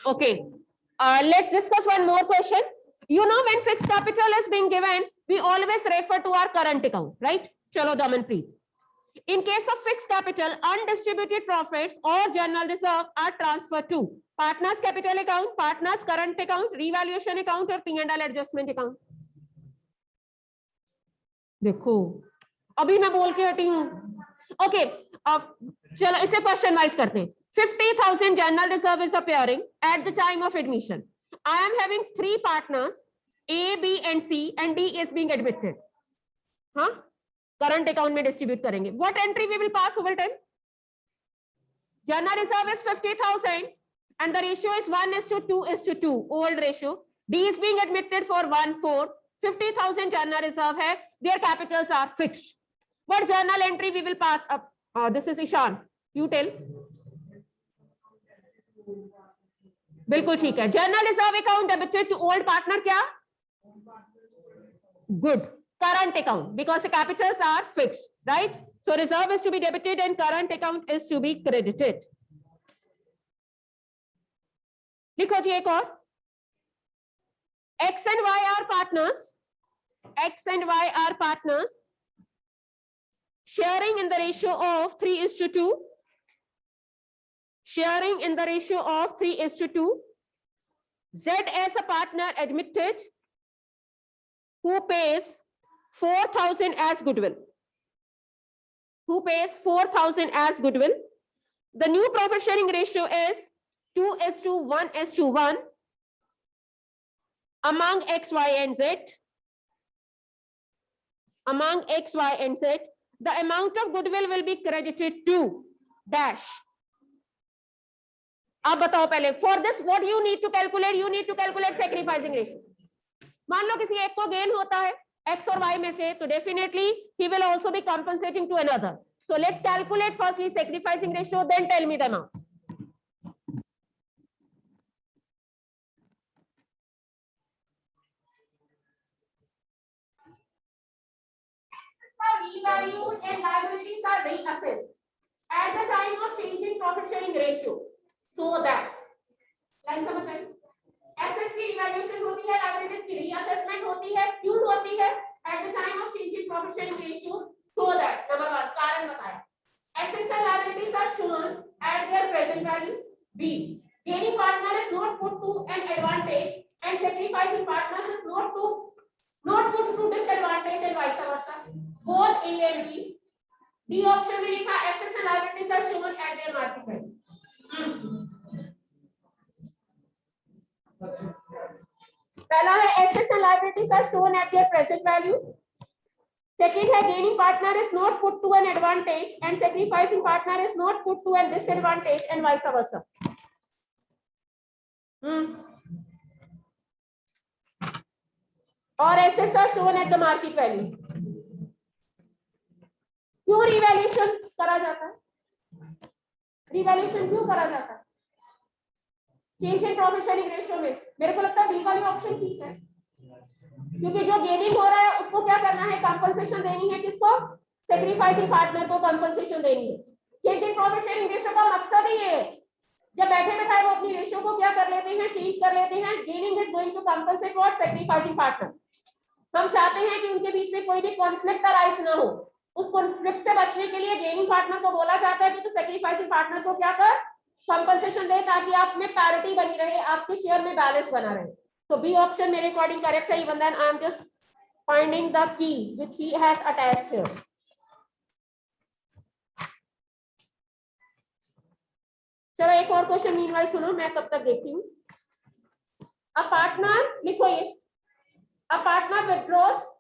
Okay. Let's discuss one more question. You know, when fixed capital is being given, we always refer to our current account, right? Chalo, Damanpreet. In case of fixed capital, undistributed profits or general reserve are transferred to partners capital account, partners current account, revaluation account और P&L adjustment account. देखो अभी मैं बोल के हटी हूँ. Okay, अब चलो इसे क्वेश्चन वाइज करते हैं. 50,000 general reserve is appearing at the time of admission. I am having 3 partners A, B and C and D is being admitted. हाँ, करंट अकाउंट में डिस्ट्रीब्यूट करेंगे. What entry we will pass over 10? General reserve is 50,000 and the ratio is 1:2:2, old ratio. D is being admitted for 1/4. 50,000 general reserve है, their capitals are fixed. What journal entry we will pass up? This is Ishan, you tell. बिल्कुल ठीक है. General reserve account debited to old partner. क्या? Good. Current account, because the capitals are fixed, right? So reserve is to be debited and current account is to be credited. लिखो जी एक और. X and Y are partners. X and Y are partners sharing in the ratio of 3:2. Sharing in the ratio of 3:2. Z as a partner admitted who pays 4,000 as goodwill. Who pays 4,000 as goodwill? The new profit sharing ratio is 2:1:1 among X, Y and Z. Among X, Y and Z, the amount of goodwill will be credited to dash. अब बताओ पहले, for this what you need to calculate? You need to calculate sacrificing ratio. मान लो किसी एक को gain होता है X और Y में से, तो definitely he will also be compensating to another. So let's calculate firstly sacrificing ratio, then tell me the amount. Revalued and liabilities are reassessed at the time of changing profit sharing ratio, so that line समझ आई? Assets की revaluation होती है, liabilities की reassessment होती है. क्यों होती है? At the time of changing profit sharing ratio, so that number 1 कारण बताया. Assets and liabilities are shown at their present value. B, gaining partner is not put to an advantage and sacrificing partners is not put to disadvantage and vice versa. Both A and B. D option में लिखा assets and liabilities are shown at their market value. पहला है assets and liabilities are shown at their present value. Second है gaining partner is not put to an advantage and sacrificing partner is not put to a disadvantage and vice versa. और assets are shown at the market value. क्यों revaluation करा जाता है? Revaluation क्यों करा जाता है? Change in profit sharing ratio में मेरे को लगता है बी वाली ऑप्शन ठीक है, क्योंकि जो गेनिंग हो रहा है उसको क्या करना है? कंपनसेशन देनी है. किसको? सैक्रिफाइसिंग पार्टनर को कंपनसेशन देनी है. Change in profit sharing ratio का मकसद ही है, जब बैठे बैठाए वो अपनी रेशियो को क्या कर लेते हैं? चेंज कर लेते हैं. Gaining is going to compensate for sacrificing partner. हम चाहते हैं कि उनके बीच में कोई भी कॉन्फ्लिक्ट अराइज ना हो. उस कॉन्फ्लिक्ट से बचने के लिए गेनिंग पार्टनर को बोला जाता है कि तो सैक्रिफाइसिंग पार्टनर को क्या कर? कंपनसेशन दे, ताकि आप में पैरिटी बनी रहे, आपके शेयर में बैलेंस बना रहे. So B option मेरे अकॉर्डिंग करेक्ट है. Even then I am just finding the key which he has attached here. चलो एक और क्वेश्चन मीनवाइल सुनो, मैं तब तक देखती हूँ. अ पार्टनर, लिखो ये, अ पार्टनर विथड्रॉस.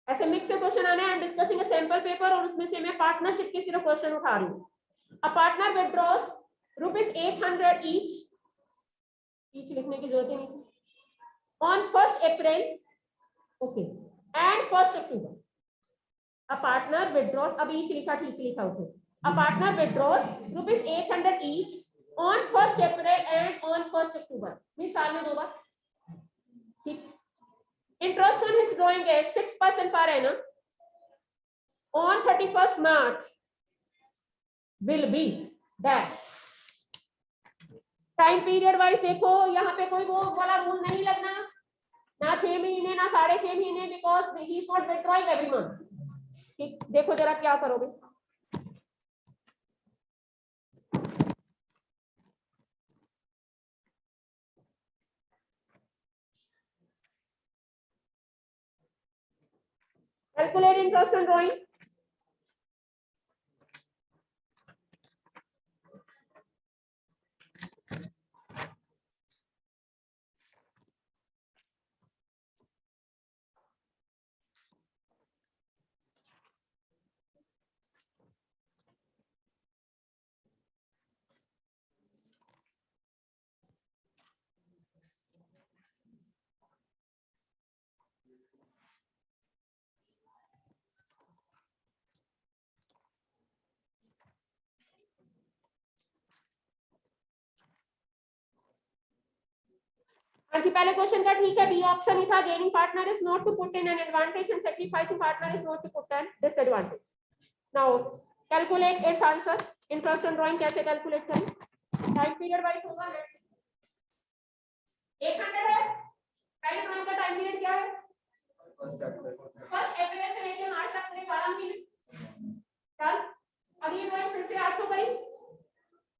ऐसे मिक्स से क्वेश्चन आने. I am discussing a sample paper और उसमें से मैं पार्टनरशिप के सिर्फ क्वेश्चन उठा रही हूँ. अ पार्टनर विथड्रॉस ₹800 ईच लिखने की जरूरत ही नहीं. On 1st April, okay, and 1st October, a partner withdraws. अब each लिखा, ठीक लिखा उसने. A partner withdraws ₹800 each on 1st April and on 1st October. मैं साल में 2 बार. ठीक. Interest on his drawing is 6% per annum. On 31st March will be dash. Time period wise देखो, यहाँ पे कोई वो वाला रूल नहीं लगना, ना 6 महीने ना 6.5 महीने, because he is not withdrawing every month. ठीक, देखो जरा क्या करोगे। Calculate interest on drawing. हाँ जी, पहले क्वेश्चन का ठीक है, बी ऑप्शन ही था, gaining partner is not to put in an advantage and sacrificing partner is not to put an disadvantage. Now calculate its answer. Interest on drawing कैसे calculate करें? Time period wise होगा, let's see. 800 है, पहले drawing का time period क्या है? First April से लेकर मार्च तक पूरे 12 महीने। डन। अगली ड्राइंग फिर से 800 करी,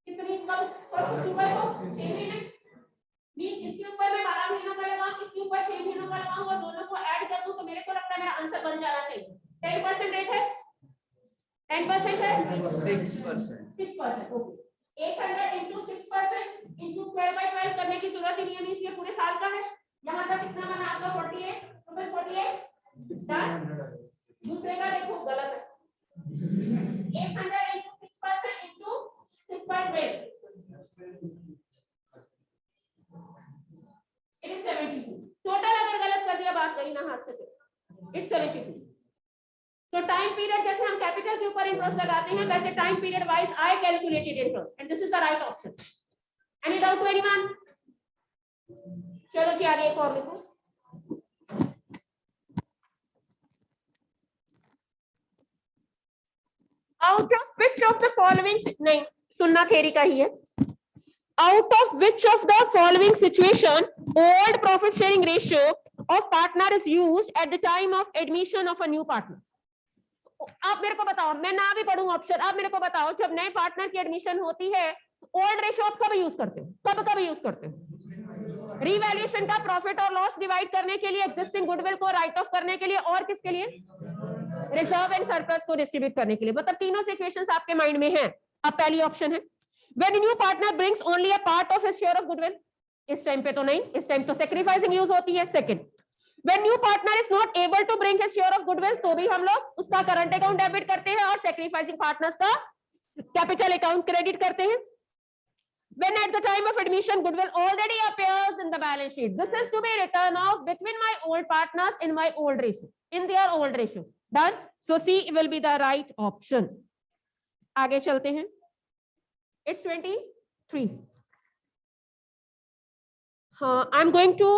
कितनी फर्स्ट अक्टूबर को 6 महीने, मींस इसके ऊपर मैं 12 महीनों का लगाऊं, इसके ऊपर 6 महीनों का लगाऊं और दोनों को ऐड कर दूं, तो मेरे को लगता है मेरा आंसर बन जाना चाहिए। 10% रेट है, 10% है, 6%। ओके, 800 into 6% into 12/12 करने की जरूरत ही नहीं है, मींस ये पूरे साल का है। यहां तक कितना बना आपका? 48 रुपए 48। डन। दूसरे का देखो गलत है, 800 into 6% into 6/12 it is 72। Total अगर गलत कर दिया, बात गई ना हाथ से, इट्स 72। तो टाइम पीरियड जैसे हम कैपिटल के ऊपर इंटरेस्ट लगाते हैं, वैसे time period wise I calculated interest and this is the right option. Any doubt to anyone? चलो जी आगे एक और लिखो। Out of which of the following, नहीं सुनना थ्योरी का ही है। Out of which of the following situation old profit sharing ratio of partner is used at the time of admission of a new partner? आप मेरे को बताओ, मैं ना भी पढ़ूं ऑप्शन, आप मेरे को बताओ, जब नए पार्टनर की एडमिशन होती है ओल्ड रेशियो आप कब यूज करते हो? कब यूज करते हो? रीवैल्यूएशन का प्रॉफिट और लॉस डिवाइड करने के लिए, एग्जिस्टिंग गुडविल को राइट ऑफ करने के लिए, और किसके लिए? रिजर्व एंड सरप्लस को डिस्ट्रीब्यूट करने के लिए। मतलब तीनों सिचुएशंस आपके माइंड में हैं। अब पहली ऑप्शन है when a new partner brings only a part of his share of goodwill, इस टाइम पे तो नहीं, इस टाइम तो सैक्रिफाइसिंग यूज होती है। Second, when new partner is not able to bring his share of goodwill, तो भी हम लोग उसका करंट अकाउंट डेबिट करते हैं और सैक्रिफाइसिंग पार्टनर्स का कैपिटल अकाउंट क्रेडिट करते हैं। when at the time of admission goodwill already appears in the balance sheet, this is to be written off between my old partners in my old ratio, in their old ratio. Done. So C will be the right option. आगे चलते हैं। It's 23. I'm going to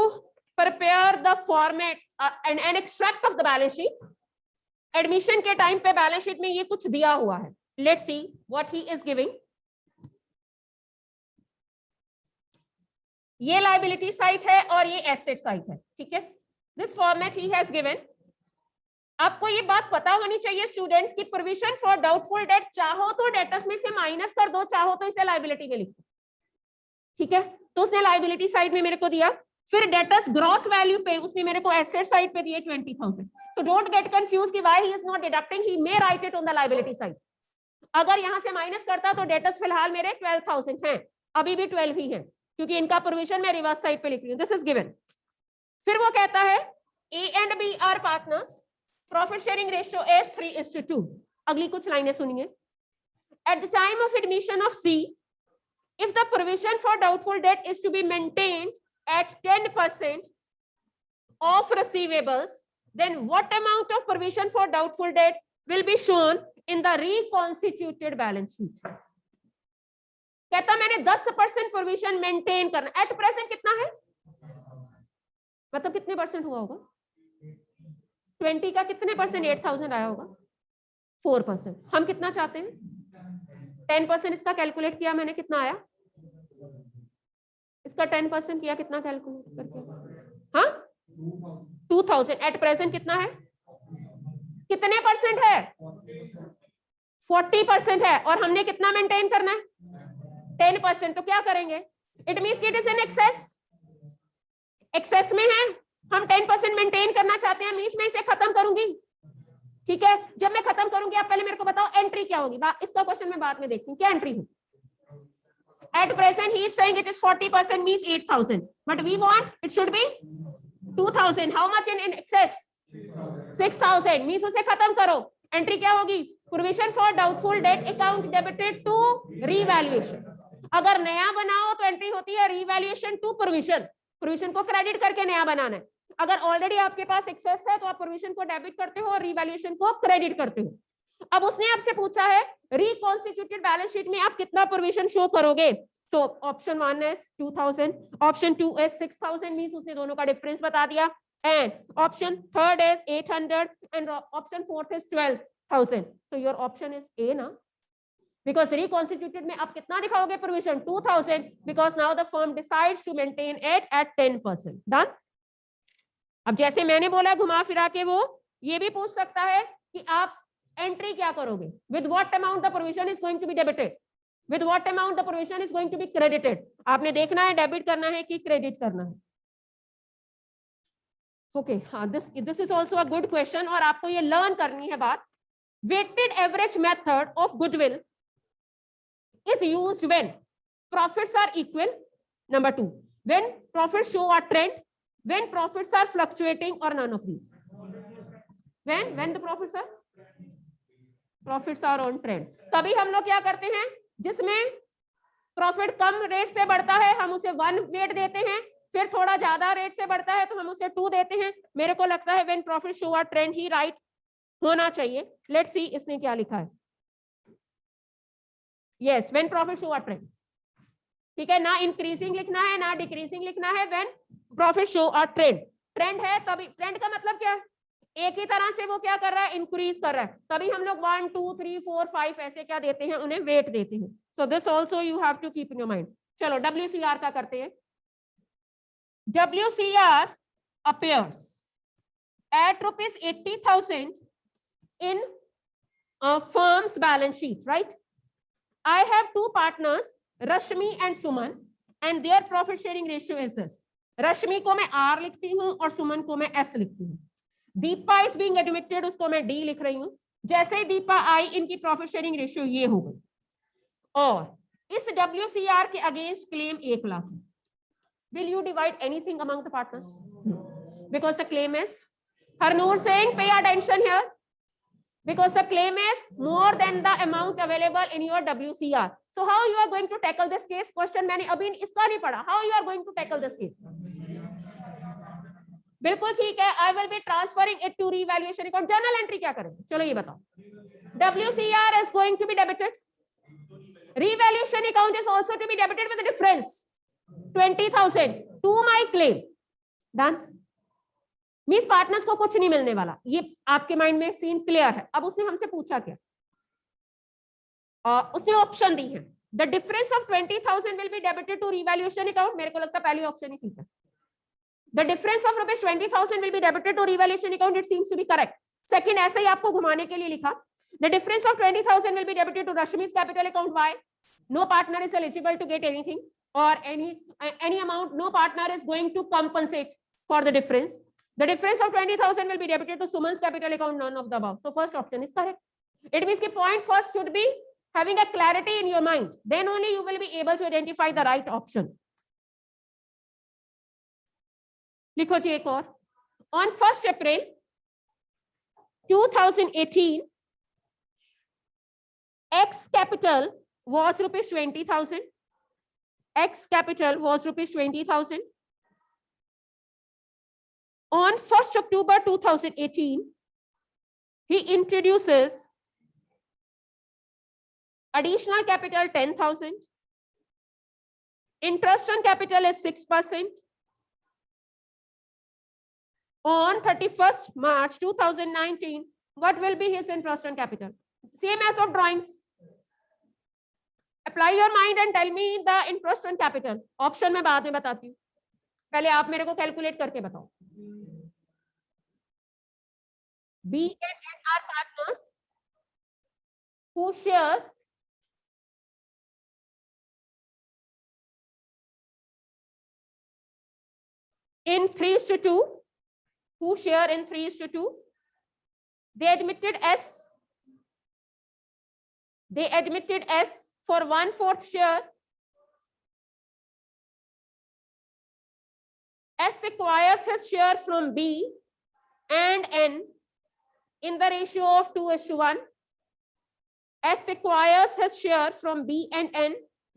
prepare the format and an extract of the balance sheet. Admission के time पे balance sheet में ये कुछ दिया हुआ है। Let's see what he is giving. ये लाइबिलिटी साइड है और ये एसेट साइड है, ठीक है। This format he has given. आपको ये बात पता होनी चाहिए स्टूडेंट्स की प्रोविजन फॉर डाउटफुल डेट, चाहो तो डेटर्स में से माइनस कर दो, चाहो तो इसे लायबिलिटी में लिखो, ठीक है। तो उसने लायबिलिटी साइड में मेरे को दिया, फिर डेटर्स ग्रॉस वैल्यू पे उसने मेरे को एसेट साइड पे दिए 20,000। सो डोंट गेट कंफ्यूज कि why he is not deducting, he may right it on the liability side. अगर यहां से माइनस करता तो डेटर्स फिलहाल मेरे 12,000 हैं, अभी भी 12 ही है, क्योंकि इनका प्रोविजन मैं रिवर्स साइड पे लिख रही हूँ। This is given. फिर वो कहता है A and B are partners, profit sharing ratio is 3:2। अगली कुछ लाइनें सुनिए। At the time of admission of C, if the provision for doubtful debt is to be maintained at 10% of receivables, then what amount of provision for doubtful debt will be shown in the reconstituted balance sheet? कहता मैंने 10% provision maintain करना। At present कितना है, मतलब कितने percent हुआ होगा? 20 का कितने परसेंट? 8,000 आया होगा, 4%। हम कितना चाहते हैं? 10%। इसका कैलकुलेट किया मैंने, कितना आया? इसका 10% किया कितना कैलकुलेट करके? हाँ 2000। एट प्रेजेंट कितना है, कितने परसेंट है? 40% है, और हमने कितना मेंटेन करना है? 10%। तो क्या करेंगे? It means it is in excess, excess में है, हम 10% मेंटेन करना चाहते हैं, मींस मैं इसे खत्म करूंगी। ठीक है, जब मैं खत्म करूंगी आप पहले मेरे को बताओ एंट्री क्या होगी, इसका क्वेश्चन मैं बाद में देखती हूँ क्या एंट्री हो। At present he is saying it is 40% means 8,000, but we want it should be 2,000. How much in excess? 6,000 means उसे खत्म करो। एंट्री क्या होगी? Provision for doubtful debt account debited to revaluation. अगर नया बनाओ तो एंट्री होती है रीवैल्यूएशन टू प्रोविजन, प्रोविजन को क्रेडिट करके नया बनाना है। अगर ऑलरेडी आपके पास एक्सेस है तो आप प्रोविजन को डेबिट करते हो और रीवैल्यूएशन को क्रेडिट करते हो। अब उसने आपसे पूछा है रिकॉन्स्टिट्यूटेड बैलेंस शीट में आप कितना प्रोविजन शो करोगे। So option 1 is 2000, option 2 is 6000 means उसने दोनों का डिफरेंस बता दिया, and option 3 is 800 and option 4 is 12,000। So your option is A ना, बिकॉज रिकॉन्स्टिट्यूटेड में आप कितना दिखाओगे provision? 2000, because now the firm decides to maintain it at 10%। Done. अब जैसे मैंने बोला घुमा फिरा के वो ये भी पूछ सकता है कि आप एंट्री क्या करोगे, with what amount the provision is going to be debited, with what amount the provision is going to be credited. आपने देखना है डेबिट करना है कि क्रेडिट करना है। ओके हाँ, this is also a good question, और आपको ये लर्न करनी है बात। Weighted average method of goodwill is used when profits are equal, number 2 when profits show a trend, when profits are fluctuating, और none of these. When the profits are on trend. तभी हम लोग क्या करते हैं, जिसमें प्रॉफिट कम rate से बढ़ता है हम उसे 1 वेट देते हैं, फिर थोड़ा ज्यादा रेट से बढ़ता है तो हम उसे 2 देते हैं। मेरे को लगता है when profit show a trend he right होना चाहिए। लेट्स सी इसने क्या लिखा है। Yes, when profit show a trend. ठीक है, ना इंक्रीजिंग लिखना है ना डिक्रीजिंग लिखना है, when profit show a trend. Trend है तभी, ट्रेंड का मतलब क्या है? एक ही तरह से वो क्या कर रहा है? इंक्रीज कर रहा है। तभी हम लोग 1 2 3 4 5 ऐसे क्या देते हैं? उन्हें वेट देते हैं। So this also you have to keep in your mind. चलो WCR का करते हैं। WCR appears at rupees 80,000 in a firm's balance sheet, right? I have 2 partners, Rashmi and Suman, and their profit sharing ratio is this. रश्मि को मैं R लिखती हूँ और सुमन को मैं S लिखती हूँ। दीपा इज बीइंग एडमिटेड, उसको मैं D लिख रही हूँ। जैसे ही दीपा आई, इनकी प्रॉफिट शेयरिंग रेशियो ये हो गई, और इस WCR के अगेंस्ट क्लेम 1 लाख है। Will you divide anything among the partners? No. Because the claim is, Harnoor saying pay attention here, because the claim is more than the amount available in your WCR. So how you are going to tackle this case? Question मैंने अभी इसका नहीं पढ़ा। How you are going to tackle this case? बिल्कुल ठीक है, I will be transferring it to revaluation account. Journal entry क्या करेंगे? चलो ये बताओ। WCR is going to be debited. Revaluation account is also to be debited with the difference 20,000 to my claim. Done. Means partners को कुछ नहीं मिलने वाला। ये आपके माइंड में सीन क्लियर है। अब उसने हमसे पूछा क्या? उसने ऑप्शन दी है, the difference of 20,000 will be debited to revaluation account. मेरे को लगता है पहली ऑप्शन ही ठीक है। The difference of rupees 20,000 will be debited to revaluation account, it seems to be correct. Second ऐसे ही आपको घुमाने के लिए लिखा, the difference of 20,000 will be debited to रश्मि's capital account. Why? No partner is eligible to get anything or any amount, no partner is going to compensate for the difference. The difference of 20,000 will be debited to Suman's capital account, none of the above. So first option is correct. It means the point first should be having a clarity in your mind, then only you will be able to identify the right option. लिखो जी एक और। On 1st April 2018, X capital was rupees 20,000. X capital was rupees 20,000. On 1st October 2018, he introduces additional capital 10,000. Interest on capital is 6%. On 31st March 2019, what will be his interest on capital? Same as of drawings. Apply your mind and tell me the interest on capital. Option में बाद में बताती हूँ, पहले आप मेरे को calculate करके बताओ। B and N are partners who share in 3:2, who share in 3:2. They admitted S for 1/4 share. S acquires his share from B and N in the ratio of 2:1. S acquires his share from B and N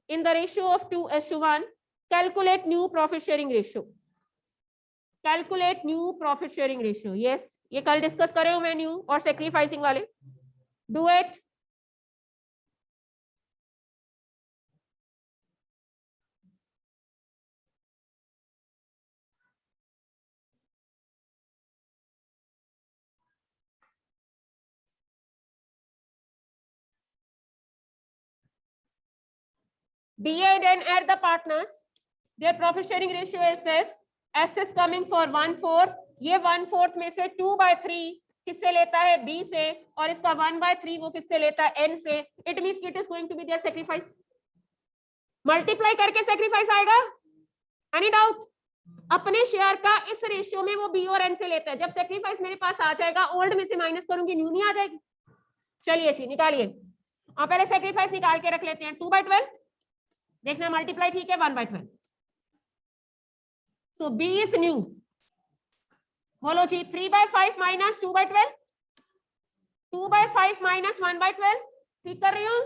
in the ratio of 2:1. Calculate new profit sharing ratio. Calculate new profit sharing ratio. Yes, ये कल discuss करे हो मैं new और sacrificing वाले. Do it. B and N are the partners. Their profit sharing ratio is this. S is coming for 1/4. ये 1/4 में से 2/3 किससे लेता है? B से, और इसका 1/3 वो किससे लेता है? N से. It means it is going to be their sacrifice. Multiply करके सेक्रीफाइस आएगा? Any doubt? अपने शेयर का इस रेशियो में वो B और N से लेता है. जब सेक्रीफाइस मेरे पास आ जाएगा, ओल्ड में से माइनस करूंगी, न्यू नहीं आ जाएगी. चलिए जी निकालिए. और पहले सेक्रीफाइस निकाल के रख लेते हैं. 2/12 देखना, मल्टीप्लाई ठीक है 1/12. So B is new. बोलो जी 3/5 minus 2/12. 2/5 minus 1/12. ठीक कर रही हूँ.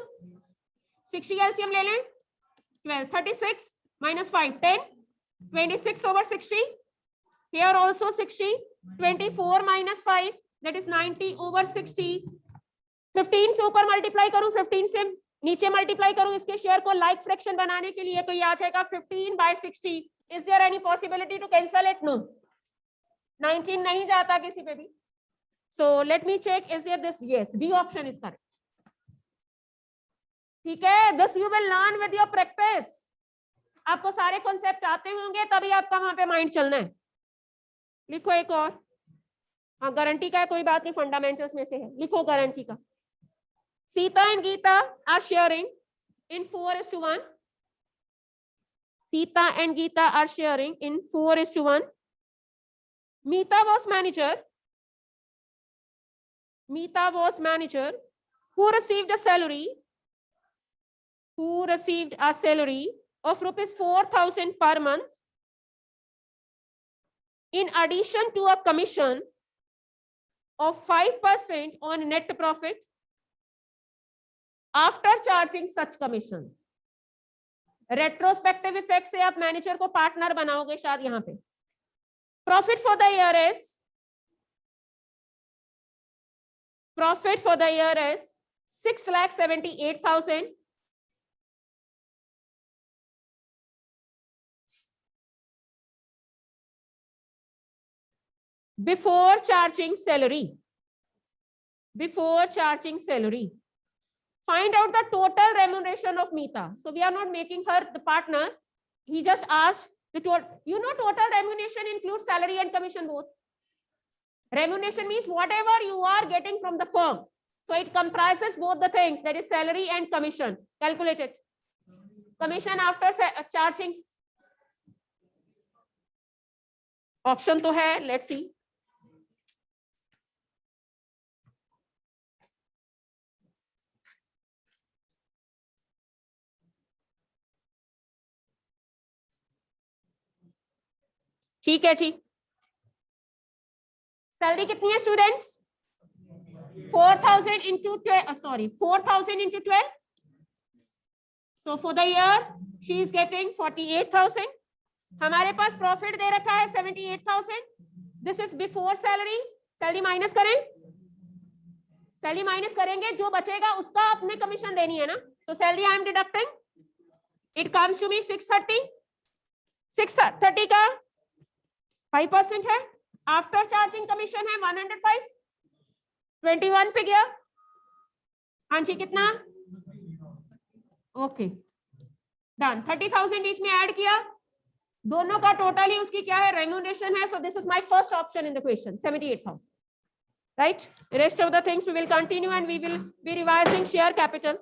60 एलसीएम ले लें. 12 36 minus 5 10. 26 over 60. Here also 60. 24 minus 5 that is 90 over 60. 15 से ऊपर मल्टीप्लाई करूं, 15 से नीचे मल्टीप्लाई करूं इसके शेयर को लाइक फ्रैक्शन बनाने के लिए, तो ये आ जाएगा 15/60. Is there any possibility to cancel it? No. 19 नहीं जाता किसी पे भी. So let me check. Is there this? Yes, D option is correct. ठीक है. This you will learn with your practice. आपको सारे कॉन्सेप्ट आते होंगे तभी आपका वहां पे माइंड चलना है. लिखो एक और. हाँ गारंटी का है, कोई बात नहीं, फंडामेंटल्स में से है. लिखो गारंटी का. Sita and Geeta are sharing in 4:1. Sita and Geeta are sharing in 4:1. Meeta was manager. Meeta was manager who received a salary. Who received a salary of rupees 4,000 per month in addition to a commission of 5% on net profit after charging such commission. Retrospective effect से आप manager को partner बनाओगे शायद. यहाँ पे profit for the year is 6,78,000. Before charging salary. Find out the total remuneration of Meeta. So we are not making her the partner. He just asked the total. You know, total remuneration includes salary and commission both. Remuneration means whatever you are getting from the firm. So it comprises both the things, that is salary and commission. Calculate it. Commission after charging. Option तो है. Let's see. ठीक है जी. Salary कितनी है students? 4,000 into 4,000 into 12. So for the year she is getting 48,000. हमारे पास profit दे रखा है 78,000. This is before salary. Salary minus करें. सैलरी माइनस करेंगे, जो बचेगा उसका अपने कमीशन देनी है ना. So salary I am deducting. It comes to me 630. 630 का 5% है. आफ्टर चार्जिंग कमीशन है 105. 21 पे गया. हाँ जी कितना? ओके डन 30,000 बीच में ऐड किया दोनों का टोटल ही उसकी क्या है रेम्यूनरेशन है so this is my first option in the question 78,000 right rest of the things we will continue and we will be revising share capital